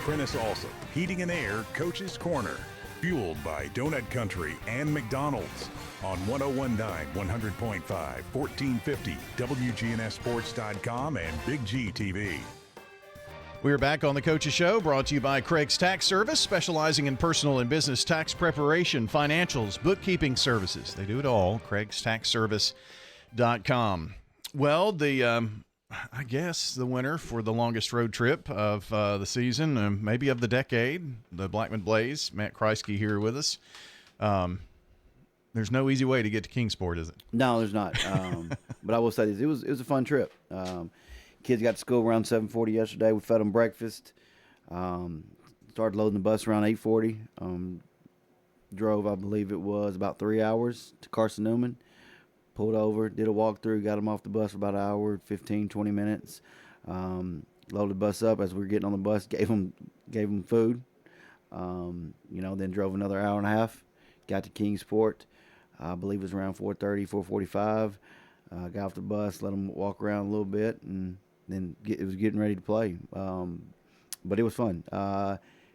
Prentice also, Heating and Air, Coach's Corner. Fueled by Donut Country and McDonald's on 1019, 100.5, 1450, WGNSSports.com, and BigGTV. We're back on the Coach's Show, brought to you by Craig's Tax Service, specializing in personal and business tax preparation, financials, bookkeeping services. They do it all. CraigsTaxService.com. Well, I guess the winner for the longest road trip of the season, maybe of the decade, the Blackman Blaze, Matt Kriesky here with us. There's no easy way to get to Kingsport, is it? No, there's not. But I will say this: it was a fun trip. Kids got to school around 7:40 yesterday. We fed them breakfast. Started loading the bus around 8:40. Drove, I believe it was about 3 hours to Carson Newman. Pulled over, did a walkthrough, got them off the bus for about an hour, 15, 20 minutes. Loaded the bus up. As we were getting on the bus, gave them food. Then drove another hour and a half. Got to Kingsport. I believe it was around 4:30, 4:45. Got off the bus, let them walk around a little bit, and then it was getting ready to play. But it was fun.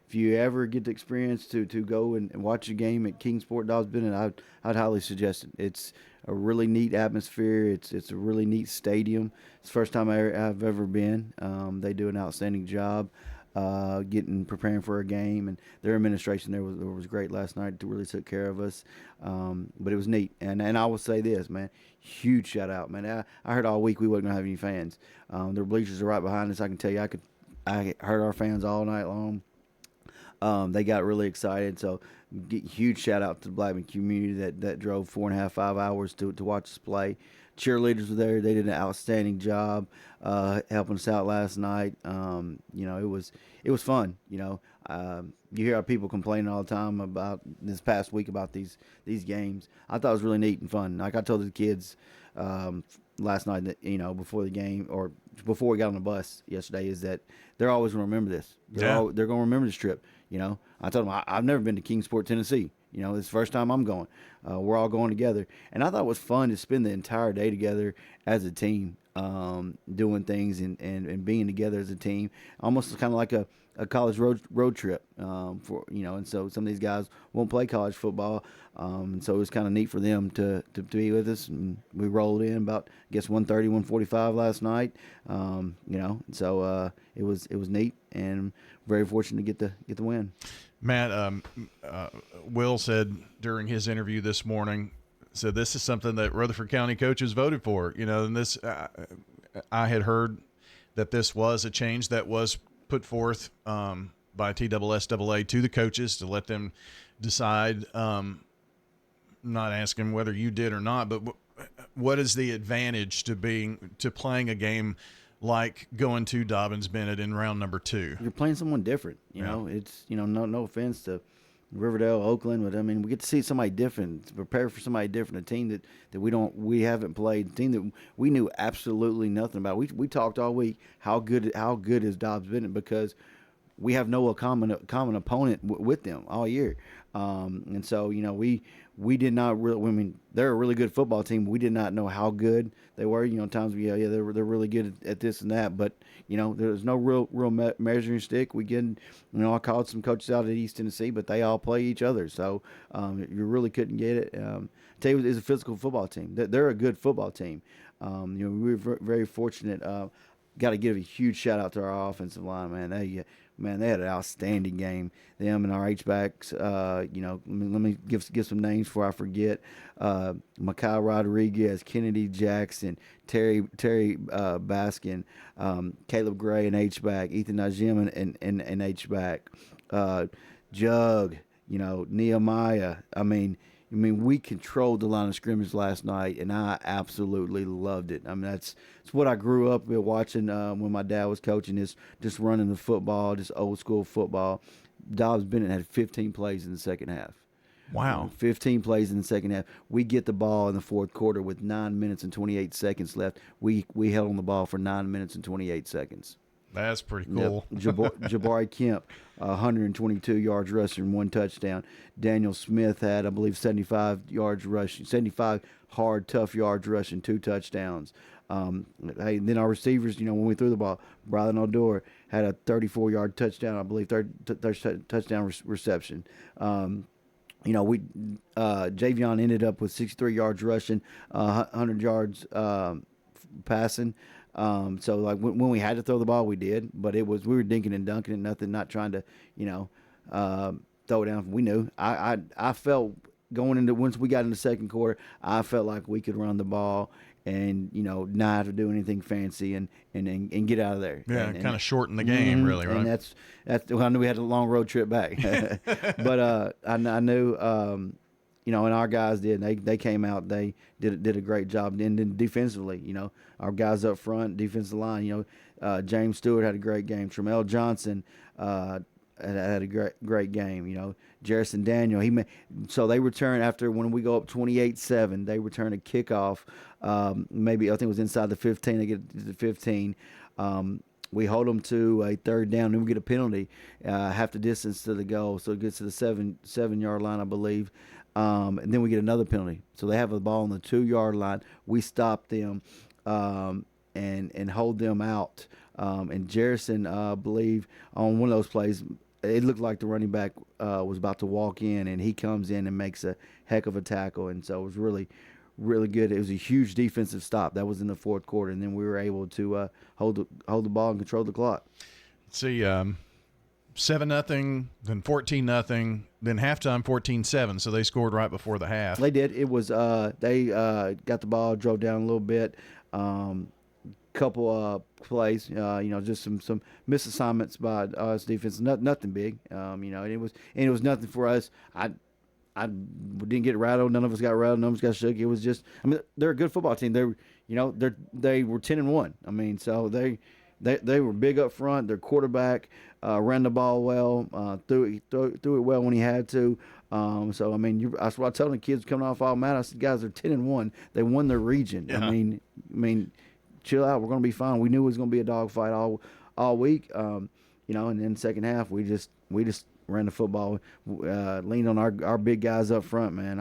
If you ever get the experience to go and watch a game at Kingsport Dobbs Bennett, I'd highly suggest it. It's a really neat atmosphere. It's a really neat stadium. It's the first time I've ever been. They do an outstanding job preparing for a game, and their administration there was great last night. They really took care of us. But it was neat. And I will say this, man, huge shout out, man. I heard all week we wasn't gonna have any fans. Their bleachers are right behind us. I can tell you, I heard our fans all night long. They got really excited, so huge shout out to the Blackman community that drove 4.5, 5 hours to watch us play. Cheerleaders were there; they did an outstanding job helping us out last night. It was fun. You hear our people complaining all the time about this past week about these games. I thought it was really neat and fun. Like I told the kids last night that before the game or before we got on the bus yesterday is that they're always going to remember this. They're going to remember this trip. I told them I've never been to Kingsport, Tennessee. It's the first time I'm going. We're all going together, and I thought it was fun to spend the entire day together as a team, doing things and being together as a team, almost kind of like a college road trip. And so some of these guys won't play college football, and so it was kind of neat for them to be with us. And we rolled in about 1:30, 1:45 last night. So it was neat and very fortunate to get the win. Matt, Will said during his interview this morning, said this is something that Rutherford County coaches voted for. And this, I had heard that this was a change that was put forth by TSSAA to the coaches to let them decide. Not asking whether you did or not, but what is the advantage to playing a game like going to Dobbins Bennett in round number 2? You're playing someone different. It's no offense to Riverdale, Oakland, but I mean we get to see somebody different, to prepare for somebody different, a team that we haven't played, a team that we knew absolutely nothing about. We talked all week how good is Dobbs Bennett because we have no common opponent with them all year. And so, we did not really, I mean, they're a really good football team. We did not know how good they were. Times they're really good at this and that, but, there's no real measuring stick. We get, I called some coaches out at East Tennessee, but they all play each other. So, you really couldn't get it. I tell you, it's a physical football team. They're a good football team. We were very fortunate. Got to give a huge shout out to our offensive line, man. They had an outstanding game. Them and our H-backs. Let me give some names before I forget. Mekhi Rodriguez, Kennedy Jackson, Terry Baskin, Caleb Gray, an H-back, Ethan Najim, an H-back, Jug. Nehemiah. I mean, we controlled the line of scrimmage last night, and I absolutely loved it. I mean, that's what I grew up with watching when my dad was coaching, just running the football, just old school football. Dobbs Bennett had 15 plays in the second half. Wow. 15 plays in the second half. We get the ball in the fourth quarter with 9 minutes and 28 seconds left. We held on the ball for 9 minutes and 28 seconds. That's pretty cool. Yep. Jabari Kemp, 122 yards rushing, 1 touchdown. Daniel Smith had, I believe, 75 yards rushing, 75 hard, tough yards rushing, 2 touchdowns. Hey, then our receivers, when we threw the ball, Brylan Odor had a 34-yard touchdown, I believe, touchdown reception. Javion ended up with 63 yards rushing, 100 yards passing. So like when we had to throw the ball, we did, but we were dinking and dunking and nothing, not trying to, throw it down. We knew. I felt going into, once we got in the second quarter, I felt like we could run the ball and not have to do anything fancy and get out of there. Yeah, kind of shorten the game, really, right? And that's well, I knew we had a long road trip back, but I knew and our guys did. They came out. They did a great job. And then defensively, our guys up front, defensive line. James Stewart had a great game. Tramel Johnson had a great game. Jerrison Daniel. So they return after when we go up 28-7. They return a kickoff. Maybe I think it was inside the 15. They get to the 15. We hold them to a third down, then we get a penalty, half the distance to the goal. So it gets to the 7-yard line, I believe. And then we get another penalty. So they have the ball on the 2-yard line. We stop them and hold them out. And Jerrison, I believe, on one of those plays, it looked like the running back was about to walk in, and he comes in and makes a heck of a tackle. And so it was really, really good. It was a huge defensive stop. That was in the fourth quarter, and then we were able to hold the ball and control the clock. Let's see, 7-0, then 14-0, then halftime 14-7. So they scored right before the half. They did. It was they got the ball, drove down a little bit. Couple plays, just some misassignments by us defense. Nothing big, and it was nothing for us. I didn't get rattled. None of us got rattled. None of us got shook. It was just, they're a good football team. They were 10-1. So they were big up front. Their quarterback ran the ball well, threw it well when he had to. That's what I tell the kids coming off all Matt. I said, guys, they're 10-1. They won their region. Yeah. Chill out. We're going to be fine. We knew it was going to be a dogfight all week. And then second half, we just ran the football, leaned on our big guys up front, man.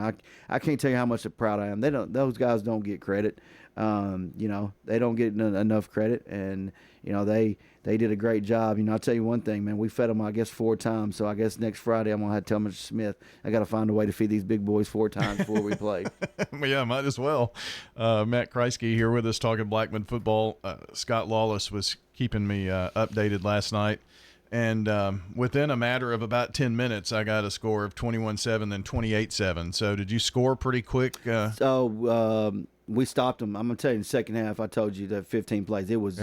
I can't tell you how much proud I am. Those guys don't get credit. They don't get enough credit, and they did a great job. I'll tell you one thing, man. We fed them, I guess, 4 times. So I guess next Friday I'm gonna have to tell Mr. Smith I got to find a way to feed these big boys 4 times before we play. Well, yeah, might as well. Matt Kriesky here with us talking Blackman football. Scott Lawless was keeping me updated last night. And within a matter of about 10 minutes, I got a score of 21-7, then 28-7. So did you score pretty quick? We stopped them. I'm going to tell you, in the second half, I told you that 15 plays. It was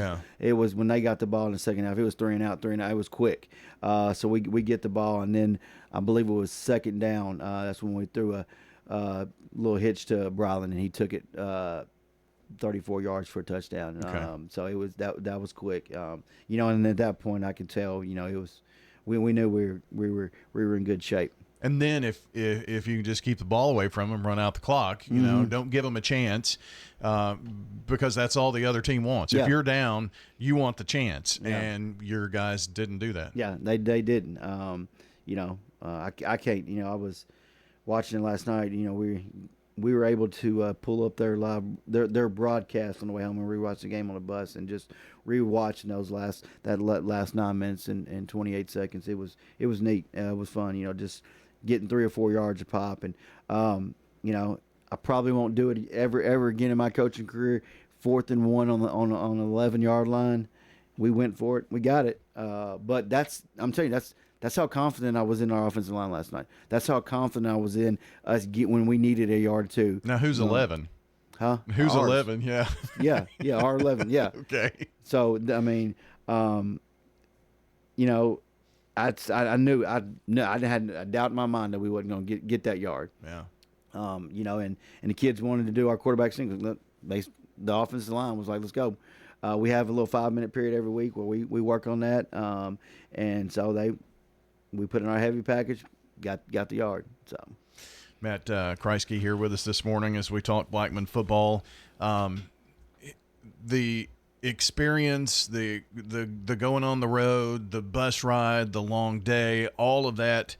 when they got the ball in the second half. It was 3 and out. It was quick. So we get the ball, and then I believe it was second down. That's when we threw a little hitch to Brylan, and he took it 34 yards for a touchdown. Okay. So it was that was quick. And at that point I could tell, it was we knew we were in good shape. And then if you can just keep the ball away from them, run out the clock, don't give them a chance, because that's all the other team wants. Yeah. If you're down, you want the chance, Yeah. and your guys didn't do that. Yeah, they didn't. I can't. I was watching it last night. We were able to pull up their their broadcast on the way home and rewatch the game on the bus, and just rewatching those last 9 minutes and 28 seconds. It was neat. It was fun. Just getting 3 or 4 yards a pop, and I probably won't do it ever again in my coaching career. 4th and 1 on the 11-yard line. We went for it. We got it. But I'm telling you, that's how confident I was in our offensive line last night. That's how confident I was in us when we needed a yard or two. Now, who's 11? Huh? Who's Ours. 11? Yeah. Yeah, our 11. Yeah. Okay. So I knew I had a doubt in my mind that we wasn't going to get that yard. Yeah. And the kids wanted to do our quarterback singles. The offensive line was like, let's go. We have a little 5-minute period every week where we work on that. And so we put in our heavy package, got the yard. So Matt Kriesky here with us this morning as we talk Blackman football. The experience, the going on the road, the bus ride, the long day, all of that,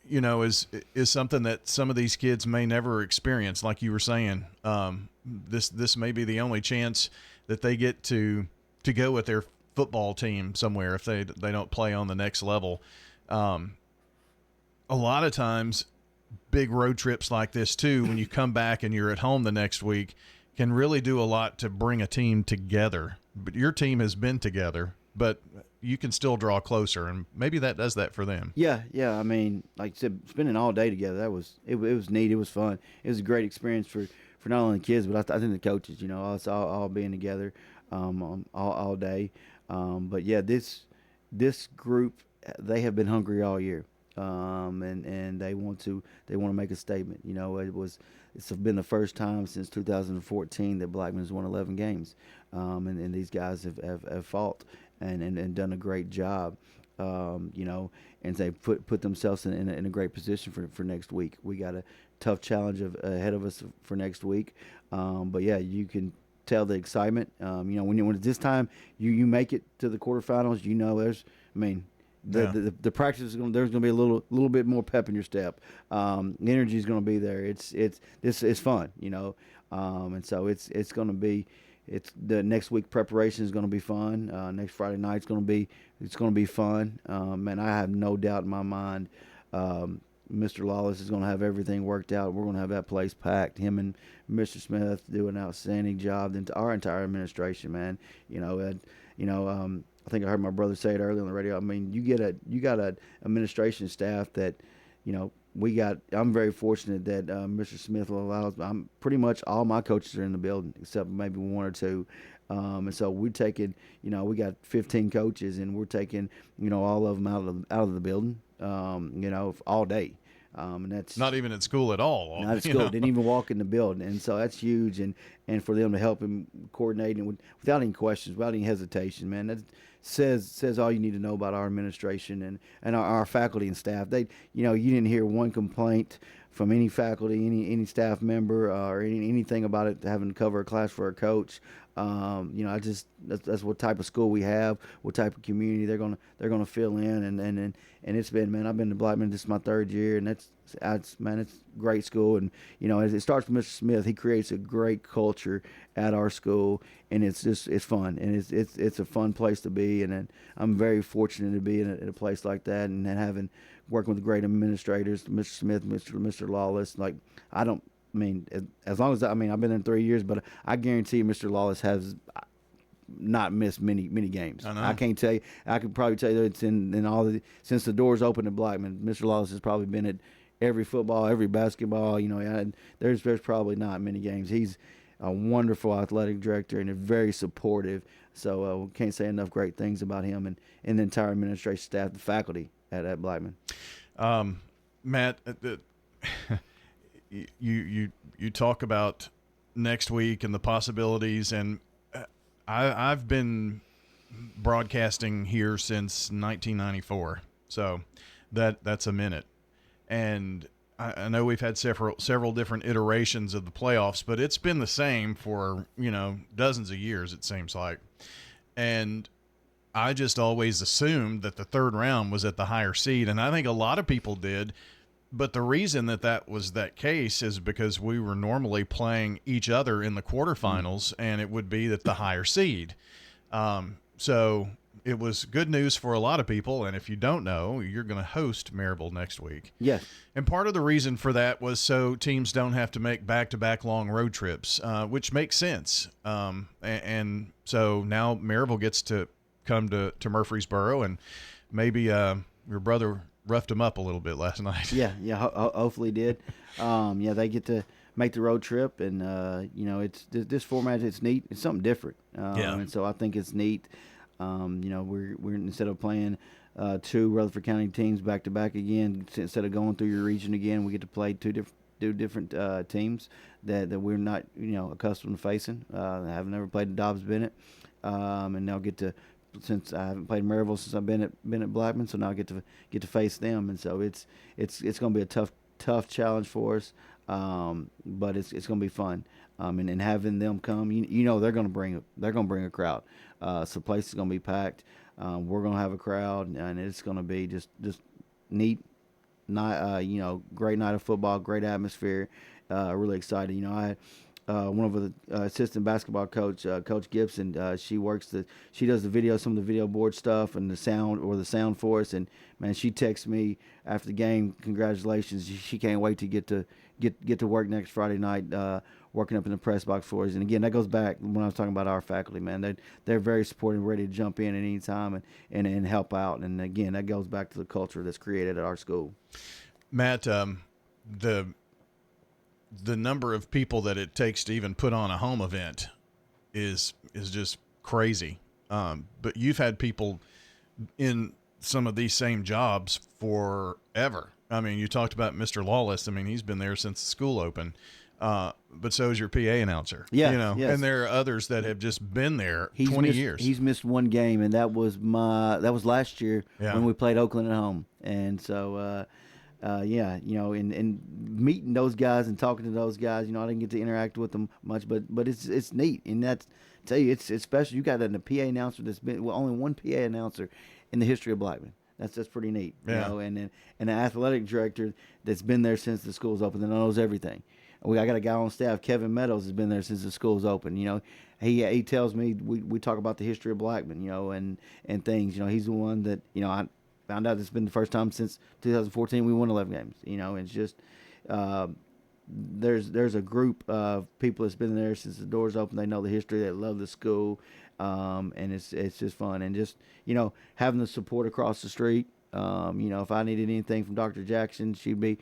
is something that some of these kids may never experience. Like you were saying, this may be the only chance that they get to go with their football team somewhere if they don't play on the next level. A lot of times, big road trips like this too, when you come back and you're at home the next week, can really do a lot to bring a team together. But your team has been together, but you can still draw closer, and maybe that does that for them. Yeah. I mean, like I said, spending all day together, it was neat. It was fun. It was a great experience for not only the kids, but I think the coaches. Us all being together all day. But yeah, this group, they have been hungry all year, and they want to make a statement. It's been the first time since 2014 that Blackman's won 11 games, and these guys have fought and done a great job. And they put themselves in a great position for next week. We got a tough challenge ahead of us for next week, but yeah, you can tell the excitement. When this time you make it to the quarterfinals, the practice there's going to be a little bit more pep in your step. The energy is going to be there. It's fun, and so it's going to be. The next week preparation is going to be fun. Next Friday night it's going to be fun. And I have no doubt in my mind, Mr. Lawless is going to have everything worked out. We're going to have that place packed. Him and Mr. Smith do an outstanding job. Our entire administration, man. I think I heard my brother say it earlier on the radio. I mean, you got a administration staff that, we got. I'm very fortunate that Mr. Smith allows. Pretty much all my coaches are in the building except maybe one or two, and so we're taking. We got 15 coaches, and we're taking all of them out of the building. All day. And that's not even at school at all. Not at school. Didn't even walk in the building, and so that's huge. And for them to help him coordinate and without any questions, without any hesitation, man, that says all you need to know about our administration and our faculty and staff. They, you didn't hear one complaint from any faculty, any staff member, or anything about it having to cover a class for a coach. That's what type of school we have, what type of community they're gonna fill in, and it's been, man, I've been to Blackman. This is my third year, and it's great school, and it starts with Mr. Smith. He creates a great culture at our school, and it's fun, and it's a fun place to be, and I'm very fortunate to be in a place like that, and having working with great administrators, Mr. Smith, Mr. Lawless. As long as I've been in 3 years, but I guarantee Mr. Lawless has not missed many games. I can't tell you. I could probably tell you that it's in all since the doors opened at Blackman, Mr. Lawless has probably been at every football, every basketball. There's probably not many games. He's a wonderful athletic director and very supportive. So can't say enough great things about him and the entire administration staff, the faculty at Blackman. Matt, you talk about next week and the possibilities, and I've been broadcasting here since 1994, so that's a minute, and I know we've had several different iterations of the playoffs, but it's been the same for dozens of years, it seems like, and I just always assumed that the third round was at the higher seed, and I think a lot of people did. But the reason that was that case is because we were normally playing each other in the quarterfinals, and it would be at the higher seed. So it was good news for a lot of people. And if you don't know, you're going to host Maryville next week. Yes. And part of the reason for that was so teams don't have to make back-to-back long road trips, which makes sense. And so now Maryville gets to come to Murfreesboro, and maybe your brother roughed him up a little bit last night. Yeah, hopefully did. They get to make the road trip, and it's this format. It's neat. It's something different. And so I think it's neat. We're instead of playing two Rutherford County teams back to back again, instead of going through your region again, we get to play two different teams that we're not accustomed to facing. I have never played the Dobbs Bennett, and now get to. Since I haven't played Maryville since I've been at Blackman, so now I get to face them, and so it's going to be a tough challenge for us. But it's going to be fun. And having them come, they're going to bring a crowd. So the place is going to be packed. We're going to have a crowd, and it's going to be just neat night. Great night of football, great atmosphere. Really excited. I had one of the assistant basketball coach, Coach Gibson. She does some of the video board stuff and the sound for us. And man, she texts me after the game, congratulations. She can't wait to get to work next Friday night, working up in the press box for us. And again, that goes back when I was talking about our faculty, man. They're very supportive, ready to jump in at any time and help out. And again, that goes back to the culture that's created at our school. Matt, the number of people that it takes to even put on a home event is just crazy. But you've had people in some of these same jobs forever. I mean, you talked about Mr. Lawless. I mean, he's been there since the school opened. But so is your PA announcer. Yeah, yes. And there are others that have just been there 20 years. He's missed one game, and that was last year when we played Oakland at home. And so, and meeting those guys and talking to those guys, I didn't get to interact with them much, but it's neat. And I tell you, it's special. You got a PA announcer that's been only one PA announcer in the history of Blackman. That's pretty neat. And an athletic director that's been there since the school's open and knows everything. I got a guy on staff, Kevin Meadows, has been there since the school's open. He tells me we talk about the history of Blackman, and things. He's the one that I found out it's been the first time since 2014 we won 11 games. It's just there's a group of people that's been there since the doors open. They know the history. They love the school, and it's just fun. And just having the support across the street. If I needed anything from Dr. Jackson, she would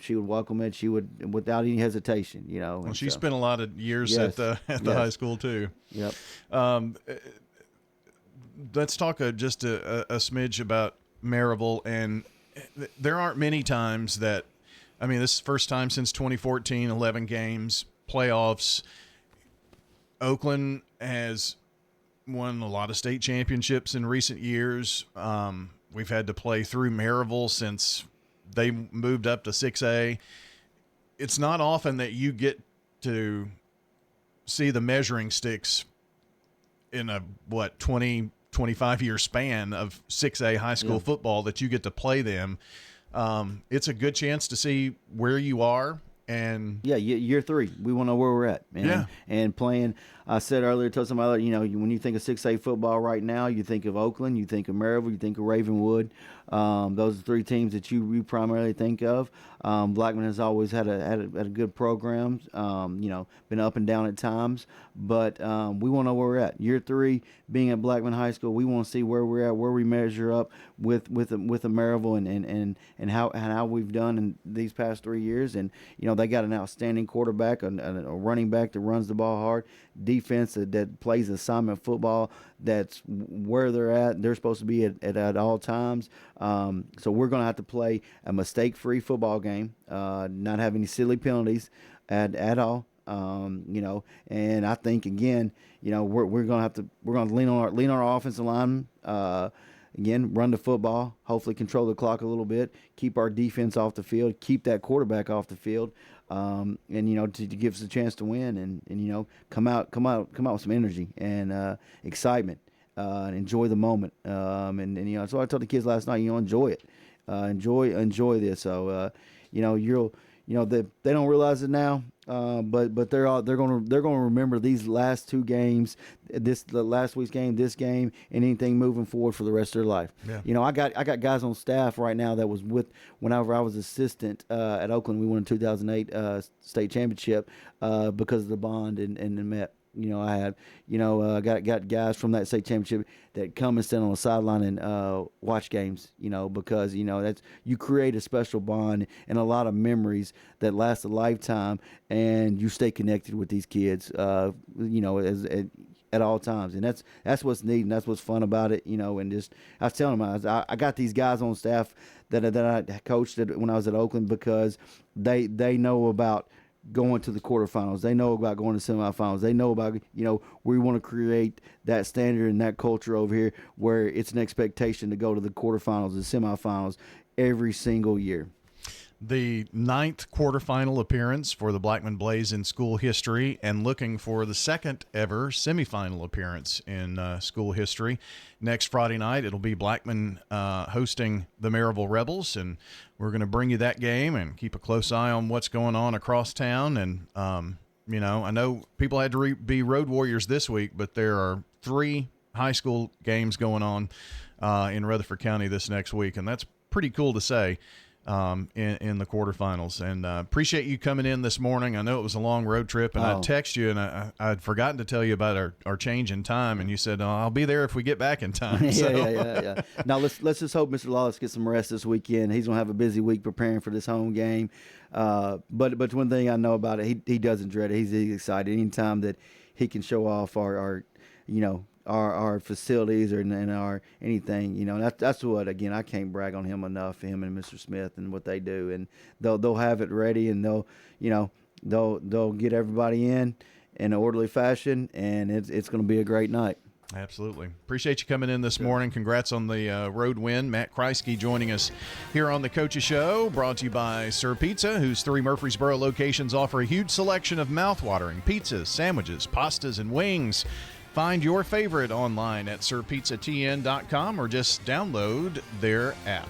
welcome it. She would without any hestation. Well, she spent a lot of years at the high school too. Yep. Let's talk just a smidge about Maryville, and there aren't many times that. I mean, this is the first time since 2014, 11 games, playoffs. Oakland has won a lot of state championships in recent years. We've had to play through Maryville since they moved up to 6A. It's not often that you get to see the measuring sticks in a, 20, 25-year span of 6A high school football that you get to play them. It's a good chance to see where you are. And year 3, we want to know where we're at, man. Yeah. And playing, I said earlier, told somebody, when you think of 6A football right now, you think of Oakland, you think of Maryville, you think of Ravenwood. Those are 3 teams that you primarily think of. Blackman has always had a good program, been up and down at times, but we want to know where we're at. Year 3, being at Blackman High School, we want to see where we're at, where we measure up with the Maryville and how we've done in these past 3 years. And they got an outstanding quarterback, a running back that runs the ball hard, defense that plays assignment football. That's where they're at. They're supposed to be at all times. So we're going to have to play a mistake-free football game, not have any silly penalties at all. And I think again, we're going to lean on our offensive linemen. Again, run the football, hopefully control the clock a little bit, keep our defense off the field, keep that quarterback off the field, and to give us a chance to win, and come out with some energy and excitement, and enjoy the moment. And so I told the kids last night, enjoy it, enjoy this. So they don't realize it now, but they're going to remember these last 2 games, the last week's game, this game, and anything moving forward for the rest of their life. Yeah. I got guys on staff right now that was with whenever I was assistant at Oakland. We won a 2008 state championship because of the bond and the Met. I had, got guys from that state championship that come and stand on the sideline and watch games, because, that's, you create a special bond and a lot of memories that last a lifetime, and you stay connected with these kids, at all times. And that's what's neat, and that's what's fun about it, and just, I was telling them, I got these guys on staff that I coached when I was at Oakland, because they know about going to the quarterfinals. They know about going to semifinals. They know about, we want to create that standard and that culture over here where it's an expectation to go to the quarterfinals and semifinals every single year. the 9th quarterfinal appearance for the Blackman Blaze in school history, and looking for the 2nd ever semifinal appearance in school history. Next Friday night, it'll be Blackman hosting the Maryville Rebels, and we're going to bring you that game and keep a close eye on what's going on across town. And, I know people had to be road warriors this week, but there are 3 high school games going on in Rutherford County this next week, and that's pretty cool to say. In the quarterfinals. And appreciate you coming in this morning. I know it was a long road trip, and I text you, and I'd forgotten to tell you about our change in time, and you said, I'll be there if we get back in time. Yeah. Now let's just hope Mr. Lawless gets some rest this weekend. He's going to have a busy week preparing for this home game. But one thing I know about it, he doesn't dread it. He's excited anytime that he can show off our facilities and our anything, that's what, again, I can't brag on him enough, him and Mr. Smith and what they do. And they'll have it ready, and they'll get everybody in an orderly fashion, and it's going to be a great night. Absolutely. Appreciate you coming in this morning. Congrats on the road win. Matt Kriesky joining us here on the Coaches Show, brought to you by Sir Pizza, whose 3 Murfreesboro locations offer a huge selection of mouthwatering pizzas, sandwiches, pastas, and wings. Find your favorite online at sirpizzatn.com or just download their app.